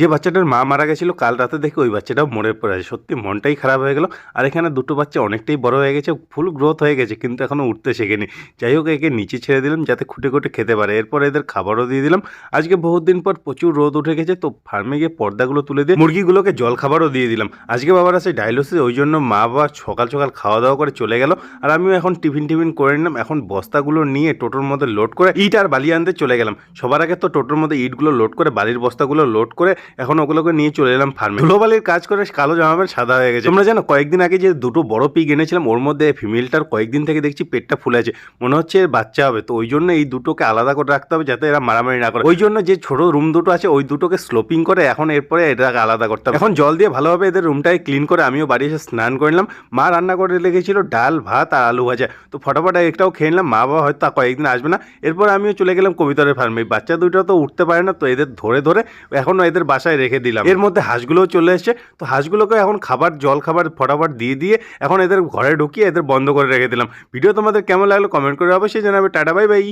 যে বাচ্চাটার মা মারা গেছিলো কাল রাতে দেখে ওই বাচ্চাটাও মরে পড়ে আছে। সত্যি মনটাই খারাপ হয়ে গেল। আর এখানে দুটো বাচ্চা অনেকটাই বড় হয়ে গেছে, ফুল গ্রোথ হয়ে গেছে, কিন্তু এখনও উঠতে শেখেনি। যাই হোক, একে নিচে ছেড়ে দিলাম যাতে খুঁটে খুঁটে খেতে পারে। এরপর এদের খাবারও দিয়ে দিলাম। আজকে বহুত দিন পর প্রচুর রোদ উঠে গেছে, তো ফার্মে গিয়ে পর্দাগুলো তুলে দিয়ে মুরগিগুলোকে জল খাবারও দিয়ে দিলাম। আজকে বাবার আছে ডায়ালিসিস, ওই জন্য মা বাবা সকাল সকাল খাওয়া দাওয়া করে চলে গেল। আর আমিও এখন টিফিন করে নিলাম। এখন বস্তাগুলো নিয়ে টোটোর মধ্যে লোড করে ইট আর বালি আনতে চলে গেলাম। সবার আগে তো টোটোর মধ্যে ইটগুলো লোড করে বালির বস্তাগুলো লোড করে এখন ওগুলোকে নিয়ে চলে এলাম ফার্মে। ধুলোবালির কাজ করে কালো জামা প্যান্ট সাদা হয়ে গেছে। তোমরা জানো কয়েকদিন আগে যে দুটো বড় পিগ এনেছিলাম, ওর মধ্যে ফিমেলটার কয়েকদিন থেকে দেখছি পেটটা ফুলে আছে, মনে হচ্ছে এর বাচ্চা হবে। তো ওই জন্য এই দুটোকে আলাদা করে রাখতে হবে যাতে এরা মারামারি না করে। ওই জন্য যে ছোট রুম দুটো আছে ওই দুটোকে স্লোপিং করে এখন এরপরে এটাকে আলাদা করতে হবে। এখন জল দিয়ে ভালোভাবে এদের রুমটাকে ক্লিন করে আমিও বাড়ি এসে স্নান করে নিলাম। মা রান্না করে লেগেছিল ডাল ভাত আর আলু ভাজা, তো ফটাফট একটাও খেয়ে নিলাম। মা বাবা হয়তো কয়েকদিন আসবে না। এরপর আমিও চলে গেলাম কবিতরের ফার্মে। বাচ্চা দুটো তো উঠতে পারে না, তো এদের ধরে ধরে এখনও এদের বাসায় রেখে দিলাম। এর মধ্যে হাঁসগুলোও চলে এসছে, তো হাঁসগুলোকে এখন খাবার জল খাবার ফটাফট দিয়ে এখন এদের ঘরে ঢুকিয়ে এদের বন্ধ করে রেখে দিলাম। ভিডিও তোমাদের কেমন লাগলো কমেন্ট করে অবশ্যই জানাবে। Tata bye bye.